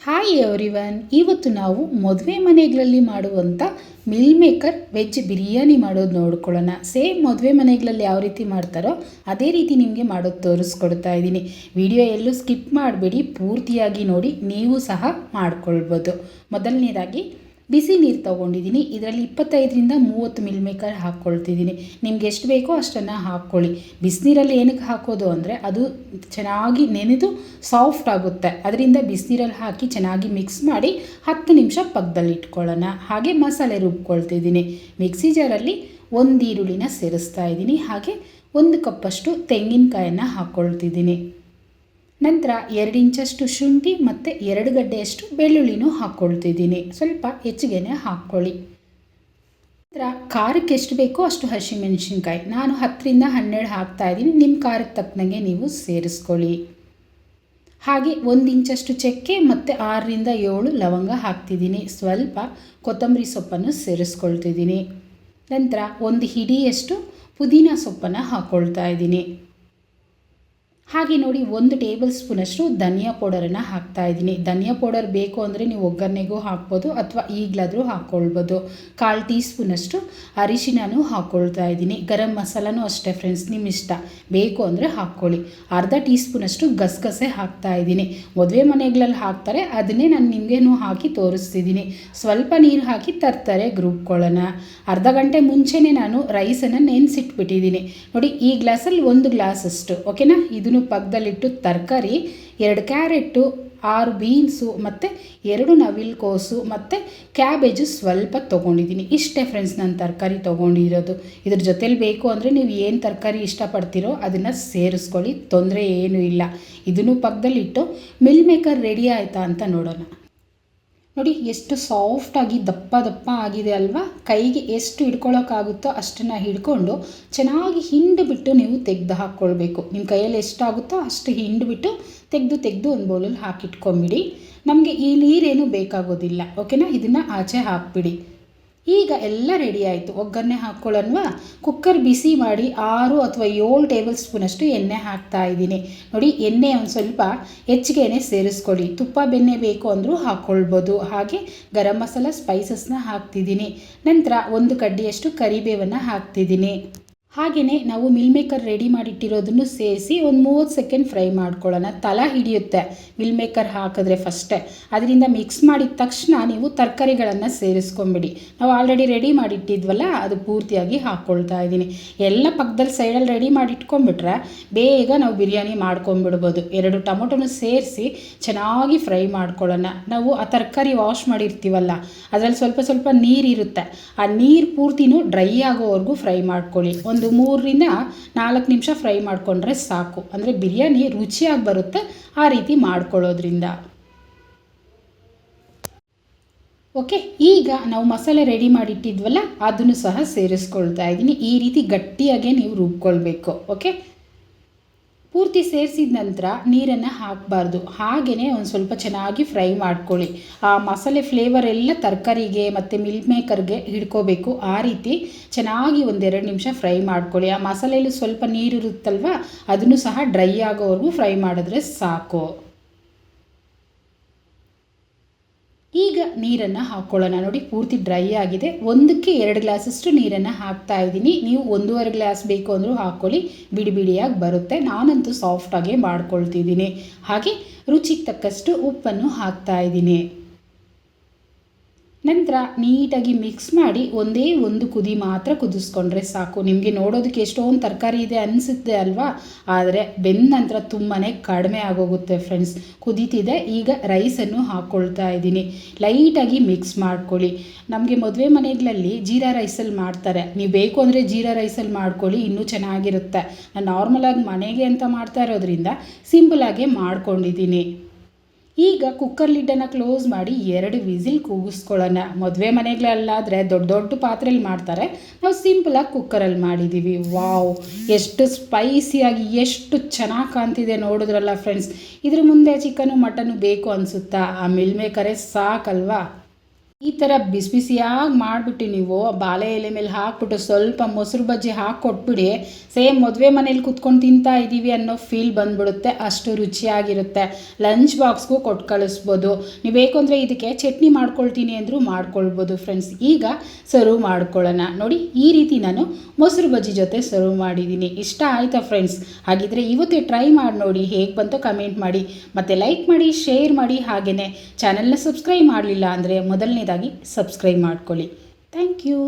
Hi everyone, ಇವತ್ತು ನಾವು ಮದುವೆ ಮನೆಗಳಲ್ಲಿ ಮಾಡುವಂಥ ಮಿಲ್ ಮೇಕರ್ ವೆಜ್ ಬಿರಿಯಾನಿ ಮಾಡೋದು ನೋಡ್ಕೊಳ್ಳೋಣ. ಸೇಮ್ ಮದುವೆ ಮನೆಗಳಲ್ಲಿ ಯಾವ ರೀತಿ ಮಾಡ್ತಾರೋ ಅದೇ ರೀತಿ ನಿಮಗೆ ಮಾಡೋದು ತೋರಿಸ್ಕೊಡ್ತಾ ಇದ್ದೀನಿ. ವಿಡಿಯೋ ಎಲ್ಲೂ ಸ್ಕಿಪ್ ಮಾಡಬೇಡಿ, ಪೂರ್ತಿಯಾಗಿ ನೋಡಿ, ನೀವು ಸಹ ಮಾಡ್ಕೊಳ್ಬೋದು. ಮೊದಲನೇದಾಗಿ ಬಿಸಿ ನೀರು ತೊಗೊಂಡಿದ್ದೀನಿ. ಇದರಲ್ಲಿ 25ರಿಂದ 30 ಮಿಲ್ ಮೇಕರ್ ಹಾಕ್ಕೊಳ್ತಿದ್ದೀನಿ. ನಿಮ್ಗೆ ಎಷ್ಟು ಬೇಕೋ ಅಷ್ಟನ್ನು ಹಾಕ್ಕೊಳ್ಳಿ. ಬಿಸಿನೀರಲ್ಲಿ ಏನಕ್ಕೆ ಹಾಕೋದು ಅಂದರೆ ಅದು ಚೆನ್ನಾಗಿ ನೆನೆದು ಸಾಫ್ಟ್ ಆಗುತ್ತೆ. ಅದರಿಂದ ಬಿಸಿನೀರಲ್ಲಿ ಹಾಕಿ ಚೆನ್ನಾಗಿ ಮಿಕ್ಸ್ ಮಾಡಿ 10 ನಿಮಿಷ ಪಕ್ಕದಲ್ಲಿ ಇಟ್ಕೊಳ್ಳೋಣ. ಹಾಗೆ ಮಸಾಲೆ ರುಬ್ಕೊಳ್ತಿದ್ದೀನಿ. ಮಿಕ್ಸಿ ಜಾರಲ್ಲಿ ಒಂದು ಈರುಳ್ಳಿನ ಸೇರಿಸ್ತಾ ಇದ್ದೀನಿ. ಹಾಗೆ 1 ಕಪ್ಪಷ್ಟು ತೆಂಗಿನಕಾಯನ್ನು ಹಾಕ್ಕೊಳ್ತಿದ್ದೀನಿ. ನಂತರ 2 ಇಂಚಷ್ಟು ಶುಂಠಿ ಮತ್ತು 2 ಗಡ್ಡೆಯಷ್ಟು ಬೆಳ್ಳುಳ್ಳಿನೂ ಹಾಕ್ಕೊಳ್ತಿದ್ದೀನಿ. ಸ್ವಲ್ಪ ಹೆಚ್ಚಿಗೆ ಹಾಕ್ಕೊಳ್ಳಿ. ನಂತರ ಖಾರಕ್ಕೆ ಎಷ್ಟು ಬೇಕೋ ಅಷ್ಟು ಹಸಿಮೆಣಸಿನ್ಕಾಯಿ ನಾನು 10ರಿಂದ 12 ಹಾಕ್ತಾಯಿದ್ದೀನಿ. ನಿಮ್ಮ ಖಾರಕ್ಕೆ ತಕ್ಕನಂಗೆ ನೀವು ಸೇರಿಸ್ಕೊಳ್ಳಿ. ಹಾಗೆ 1 ಇಂಚಷ್ಟು ಚಕ್ಕೆ ಮತ್ತು 6ರಿಂದ 7 ಲವಂಗ ಹಾಕ್ತಿದ್ದೀನಿ. ಸ್ವಲ್ಪ ಕೊತ್ತಂಬರಿ ಸೊಪ್ಪನ್ನು ಸೇರಿಸ್ಕೊಳ್ತಿದ್ದೀನಿ. ನಂತರ 1 ಹಿಡಿಯಷ್ಟು ಪುದೀನ ಸೊಪ್ಪನ್ನು ಹಾಕ್ಕೊಳ್ತಾ ಇದ್ದೀನಿ. ಹಾಗೆ ನೋಡಿ 1 ಟೇಬಲ್ ಸ್ಪೂನಷ್ಟು ಧನಿಯಾ ಪೌಡರನ್ನು ಹಾಕ್ತಾಯಿದ್ದೀನಿ. ಧನಿಯಾ ಪೌಡರ್ ಬೇಕು ಅಂದರೆ ನೀವು ಒಗ್ಗರಣೆಗೂ ಹಾಕ್ಬೋದು ಅಥವಾ ಈಗಲಾದರೂ ಹಾಕ್ಕೊಳ್ಬೋದು. 1/4 ಟೀ ಸ್ಪೂನಷ್ಟು ಅರಿಶಿನೂ ಹಾಕ್ಕೊಳ್ತಾ ಇದ್ದೀನಿ. ಗರಂ ಮಸಾಲನೂ ಅಷ್ಟೇ ಫ್ರೆಂಡ್ಸ್, ನಿಮ್ಮ ಇಷ್ಟ, ಬೇಕು ಅಂದರೆ ಹಾಕ್ಕೊಳ್ಳಿ. 1/2 ಟೀ ಸ್ಪೂನಷ್ಟು ಗಸಗಸೆ ಹಾಕ್ತಾಯಿದ್ದೀನಿ. ಮದುವೆ ಮನೆಗಳಲ್ಲಿ ಹಾಕ್ತಾರೆ, ಅದನ್ನೇ ನಾನು ನಿಮಗೇನು ಹಾಕಿ ತೋರಿಸ್ತಿದ್ದೀನಿ. ಸ್ವಲ್ಪ ನೀರು ಹಾಕಿ ತರ್ತಾರೆ ರುಬ್ಕೊಳ್ಳೋಣ. ಅರ್ಧ ಗಂಟೆ ಮುಂಚೆನೇ ನಾನು ರೈಸನ್ನು ನೆನೆಸಿಟ್ಬಿಟ್ಟಿದ್ದೀನಿ. ನೋಡಿ, ಈ ಗ್ಲಾಸಲ್ಲಿ 1 ಗ್ಲಾಸಷ್ಟು, ಓಕೆನಾ. ಇದನ್ನು ಪಕ್ಕದಲ್ಲಿಟ್ಟು ತರಕಾರಿ 2 ಕ್ಯಾರೆಟು, 6 ಬೀನ್ಸು ಮತ್ತು 2 ನವಿಲುಕೋಸು ಮತ್ತು ಕ್ಯಾಬೇಜು ಸ್ವಲ್ಪ ತೊಗೊಂಡಿದ್ದೀನಿ. ಇಷ್ಟೇ ಫ್ರೆಂಡ್ಸ್ ನಾನು ತರಕಾರಿ ತೊಗೊಂಡಿರೋದು. ಇದ್ರ ಜೊತೇಲಿ ಬೇಕು ಅಂದರೆ ನೀವು ಏನು ತರಕಾರಿ ಇಷ್ಟಪಡ್ತೀರೋ ಅದನ್ನು ಸೇರಿಸ್ಕೊಳ್ಳಿ, ತೊಂದರೆ ಏನೂ ಇಲ್ಲ. ಇದನ್ನು ಪಕ್ಕದಲ್ಲಿಟ್ಟು ಮಿಲ್ ಮೇಕರ್ ರೆಡಿ ಆಯಿತಾ ಅಂತ ನೋಡೋಣ. ನೋಡಿ ಎಷ್ಟು ಸಾಫ್ಟಾಗಿ ದಪ್ಪ ದಪ್ಪ ಆಗಿದೆ ಅಲ್ವಾ. ಕೈಗೆ ಎಷ್ಟು ಹಿಡ್ಕೊಳ್ಳೋಕ್ಕಾಗುತ್ತೋ ಅಷ್ಟನ್ನು ಹಿಡ್ಕೊಂಡು ಚೆನ್ನಾಗಿ ಹಿಂಡಿಬಿಟ್ಟು ನೀವು ತೆಗೆದು ಹಾಕ್ಕೊಳ್ಬೇಕು. ನಿಮ್ಮ ಕೈಯಲ್ಲಿ ಎಷ್ಟಾಗುತ್ತೋ ಅಷ್ಟು ಹಿಂಡಿಬಿಟ್ಟು ತೆಗೆದು ಒಂದು ಬೌಲಲ್ಲಿ ಹಾಕಿಟ್ಕೊಂಬಿಡಿ. ನಮಗೆ ಈ ನೀರೇನು ಬೇಕಾಗೋದಿಲ್ಲ, ಓಕೆನಾ. ಇದನ್ನು ಆಚೆ ಹಾಕ್ಬಿಡಿ. ಈಗ ಎಲ್ಲ ರೆಡಿ ಆಯಿತು. ಒಗ್ಗರಣೆ ಹಾಕ್ಕೊಳ್ಳೋಣವಾ. ಕುಕ್ಕರ್ ಬಿಸಿ ಮಾಡಿ 6 ಅಥವಾ 7 ಟೇಬಲ್ ಸ್ಪೂನಷ್ಟು ಎಣ್ಣೆ ಹಾಕ್ತಾ ಇದ್ದೀನಿ. ನೋಡಿ, ಎಣ್ಣೆ ಒಂದು ಸ್ವಲ್ಪ ಹೆಚ್ಚಿಗೆ ಸೇರಿಸ್ಕೊಳ್ಳಿ. ತುಪ್ಪ ಬೆಣ್ಣೆ ಬೇಕು ಅಂದರೂ ಹಾಕ್ಕೊಳ್ಬೋದು. ಹಾಗೆ ಗರಂ ಮಸಾಲ ಸ್ಪೈಸಸ್ನ ಹಾಕ್ತಿದ್ದೀನಿ. ನಂತರ 1 ಕಡ್ಡಿಯಷ್ಟು ಕರಿಬೇವನ್ನು ಹಾಕ್ತಿದ್ದೀನಿ. ಹಾಗೆಯೇ ನಾವು ಮಿಲ್ ಮೇಕರ್ ರೆಡಿ ಮಾಡಿಟ್ಟಿರೋದನ್ನು ಸೇರಿಸಿ ಒಂದು 30 ಸೆಕೆಂಡ್ ಫ್ರೈ ಮಾಡ್ಕೊಳ್ಳೋಣ. ತಳ ಹಿಡಿಯುತ್ತೆ ಮಿಲ್ ಮೇಕರ್ ಹಾಕಿದ್ರೆ ಫಸ್ಟೇ. ಅದರಿಂದ ಮಿಕ್ಸ್ ಮಾಡಿದ ತಕ್ಷಣ ನೀವು ತರಕಾರಿಗಳನ್ನು ಸೇರಿಸ್ಕೊಂಬಿಡಿ. ನಾವು ಆಲ್ರೆಡಿ ರೆಡಿ ಮಾಡಿಟ್ಟಿದ್ವಲ್ಲ, ಅದು ಪೂರ್ತಿಯಾಗಿ ಹಾಕ್ಕೊಳ್ತಾ ಇದ್ದೀನಿ. ಎಲ್ಲ ಪಕ್ಕದಲ್ಲಿ ಸೈಡಲ್ಲಿ ರೆಡಿ ಮಾಡಿ ಇಟ್ಕೊಂಡ್ಬಿಟ್ರೆ ಬೇಗ ನಾವು ಬಿರಿಯಾನಿ ಮಾಡ್ಕೊಂಬಿಡ್ಬೋದು. 2 ಟೊಮೊಟೊನ ಸೇರಿಸಿ ಚೆನ್ನಾಗಿ ಫ್ರೈ ಮಾಡ್ಕೊಳ್ಳೋಣ. ನಾವು ಆ ತರಕಾರಿ ವಾಶ್ ಮಾಡಿರ್ತೀವಲ್ಲ, ಅದರಲ್ಲಿ ಸ್ವಲ್ಪ ನೀರಿರುತ್ತೆ. ಆ ನೀರು ಪೂರ್ತಿನೂ ಡ್ರೈ ಆಗೋವರೆಗೂ ಫ್ರೈ ಮಾಡ್ಕೊಳ್ಳಿ. ಒಂದು 3ರಿಂದ 4 ನಿಮಿಷ ಫ್ರೈ ಮಾಡಿಕೊಂಡ್ರೆ ಸಾಕು. ಅಂದರೆ ಬಿರಿಯಾನಿ ರುಚಿಯಾಗಿ ಬರುತ್ತೆ ಆ ರೀತಿ ಮಾಡ್ಕೊಳ್ಳೋದ್ರಿಂದ. ಓಕೆ, ಈಗ ನಾವು ಮಸಾಲೆ ರೆಡಿ ಮಾಡಿಟ್ಟಿದ್ವಲ್ಲ ಅದನ್ನು ಸಹ ಸೇರಿಸ್ಕೊಳ್ತಾ ಇದ್ದೀನಿ. ಈ ರೀತಿ ಗಟ್ಟಿಯಾಗೆ ನೀವು ರುಬ್ಕೊಳ್ಬೇಕು. ಓಕೆ, ಪೂರ್ತಿ ಸೇರಿಸಿದ ನಂತರ ನೀರನ್ನು ಹಾಕಬಾರ್ದು. ಹಾಗೆಯೇ ಒಂದು ಸ್ವಲ್ಪ ಚೆನ್ನಾಗಿ ಫ್ರೈ ಮಾಡ್ಕೊಳ್ಳಿ. ಆ ಮಸಾಲೆ ಫ್ಲೇವರ್ ಎಲ್ಲ ತರಕಾರಿಗೆ ಮತ್ತು ಮಿಲ್ ಮೇಕರ್ಗೆ ಹಿಡ್ಕೋಬೇಕು. ಆ ರೀತಿ ಚೆನ್ನಾಗಿ 1-2 ನಿಮಿಷ ಫ್ರೈ ಮಾಡ್ಕೊಳ್ಳಿ. ಆ ಮಸಾಲೆಯಲ್ಲಿ ಸ್ವಲ್ಪ ನೀರಿರುತ್ತಲ್ವ, ಅದನ್ನು ಸಹ ಡ್ರೈ ಆಗೋವರೆಗೂ ಫ್ರೈ ಮಾಡಿದ್ರೆ ಸಾಕು. ಈಗ ನೀರನ್ನು ಹಾಕ್ಕೊಳ್ಳೋಣ. ನೋಡಿ, ಪೂರ್ತಿ ಡ್ರೈ ಆಗಿದೆ. 1ಕ್ಕೆ 2 ಗ್ಲಾಸಷ್ಟು ನೀರನ್ನು ಹಾಕ್ತಾ ಇದ್ದೀನಿ. ನೀವು 1.5 ಗ್ಲಾಸ್ ಬೇಕು ಅಂದರೂ ಹಾಕ್ಕೊಳ್ಳಿ, ಬಿಡಿ ಬಿಡಿಯಾಗಿ ಬರುತ್ತೆ. ನಾನಂತೂ ಸಾಫ್ಟಾಗೆ ಮಾಡ್ಕೊಳ್ತಿದ್ದೀನಿ. ಹಾಗೆ ರುಚಿಗೆ ತಕ್ಕಷ್ಟು ಉಪ್ಪನ್ನು ಹಾಕ್ತಾ ಇದ್ದೀನಿ. ನಂತರ ನೀಟಾಗಿ ಮಿಕ್ಸ್ ಮಾಡಿ ಒಂದೇ ಒಂದು ಕುದಿ ಮಾತ್ರ ಕುದಿಸ್ಕೊಂಡ್ರೆ ಸಾಕು. ನಿಮಗೆ ನೋಡೋದಕ್ಕೆ ಎಷ್ಟೊಂದು ತರಕಾರಿ ಇದೆ ಅನಿಸುತ್ತೆ ಅಲ್ವಾ, ಆದರೆ ಬೆಂದ ನಂತರ ತುಂಬಾ ಕಡಿಮೆ ಆಗೋಗುತ್ತೆ ಫ್ರೆಂಡ್ಸ್. ಕುದೀತಿದೆ. ಈಗ ರೈಸನ್ನು ಹಾಕ್ಕೊಳ್ತಾ ಇದ್ದೀನಿ. ಲೈಟಾಗಿ ಮಿಕ್ಸ್ ಮಾಡ್ಕೊಳ್ಳಿ. ನಮಗೆ ಮದುವೆ ಮನೆಗಳಲ್ಲಿ ಜೀರಾ ರೈಸಲ್ಲಿ ಮಾಡ್ತಾರೆ. ನೀವು ಬೇಕು ಅಂದರೆ ಜೀರಾ ರೈಸಲ್ಲಿ ಮಾಡ್ಕೊಳ್ಳಿ, ಇನ್ನೂ ಚೆನ್ನಾಗಿರುತ್ತೆ. ನಾನು ನಾರ್ಮಲಾಗಿ ಮನೆಗೆ ಅಂತ ಮಾಡ್ತಾ ಇರೋದ್ರಿಂದ ಸಿಂಪಲಾಗೆ ಮಾಡ್ಕೊಂಡಿದ್ದೀನಿ. ಈಗ ಕುಕ್ಕರ್ ಲಿಡ್ಡನ್ನು ಕ್ಲೋಸ್ ಮಾಡಿ 2 ವಿಸಿಲ್ ಕೂಗಿಸ್ಕೊಳ್ಳೋಣ. ಮದುವೆ ಮನೆಗಳಲ್ಲಾದರೆ ದೊಡ್ಡ ಪಾತ್ರೆಯಲ್ಲಿ ಮಾಡ್ತಾರೆ, ನಾವು ಸಿಂಪಲಾಗಿ ಕುಕ್ಕರಲ್ಲಿ ಮಾಡಿದ್ದೀವಿ. ವಾವ್, ಎಷ್ಟು ಸ್ಪೈಸಿಯಾಗಿ ಎಷ್ಟು ಚೆನ್ನಾಗಿ ಕಾಣ್ತಿದೆ ನೋಡಿದ್ರಲ್ಲ ಫ್ರೆಂಡ್ಸ್. ಇದ್ರ ಮುಂದೆ ಚಿಕನು ಮಟನು ಬೇಕು ಅನಿಸುತ್ತಾ? ಆ ಮಿಲ್ ಮೇಕರೇ ಸಾಕಲ್ವಾ. ಈ ಥರ ಬಿಸಿ ಬಿಸಿಯಾಗಿ ಮಾಡಿಬಿಟ್ಟು ನೀವು ಬಾಳೆ ಎಲೆ ಮೇಲೆ ಹಾಕ್ಬಿಟ್ಟು ಸ್ವಲ್ಪ ಮೊಸರು ಬಜ್ಜಿ ಹಾಕಿ ಕೊಟ್ಬಿಡಿ, ಸೇಮ್ ಮದುವೆ ಮನೇಲಿ ಕುತ್ಕೊಂಡು ತಿಂತಾ ಇದ್ದೀವಿ ಅನ್ನೋ ಫೀಲ್ ಬಂದ್ಬಿಡುತ್ತೆ. ಅಷ್ಟು ರುಚಿಯಾಗಿರುತ್ತೆ. ಲಂಚ್ ಬಾಕ್ಸ್ಗೂ ಕೊಟ್ಟು ಕಳಿಸ್ಬೋದು. ನೀವು ಬೇಕು ಅಂದರೆ ಇದಕ್ಕೆ ಚಟ್ನಿ ಮಾಡ್ಕೊಳ್ತೀನಿ ಅಂದರೂ ಮಾಡ್ಕೊಳ್ಬೋದು ಫ್ರೆಂಡ್ಸ್. ಈಗ ಸರ್ವ್ ಮಾಡ್ಕೊಳ್ಳೋಣ. ನೋಡಿ, ಈ ರೀತಿ ನಾನು ಮೊಸರು ಬಜ್ಜಿ ಜೊತೆ ಸರ್ವ್ ಮಾಡಿದ್ದೀನಿ. ಇಷ್ಟ ಆಯಿತಾ ಫ್ರೆಂಡ್ಸ್? ಹಾಗಿದ್ರೆ ಇವತ್ತೇ ಟ್ರೈ ಮಾಡಿ ನೋಡಿ, ಹೇಗೆ ಬಂತೋ ಕಮೆಂಟ್ ಮಾಡಿ, ಮತ್ತು ಲೈಕ್ ಮಾಡಿ, ಶೇರ್ ಮಾಡಿ. ಹಾಗೆಯೇ ಚಾನಲ್ನ ಸಬ್ಸ್ಕ್ರೈಬ್ ಮಾಡಲಿಲ್ಲ ಅಂದರೆ ಮೊದಲನೇದಾಗಿ ಸಬ್ಸ್ಕ್ರೈಬ್ ಮಾಡ್ಕೊಳ್ಳಿ. Thank you.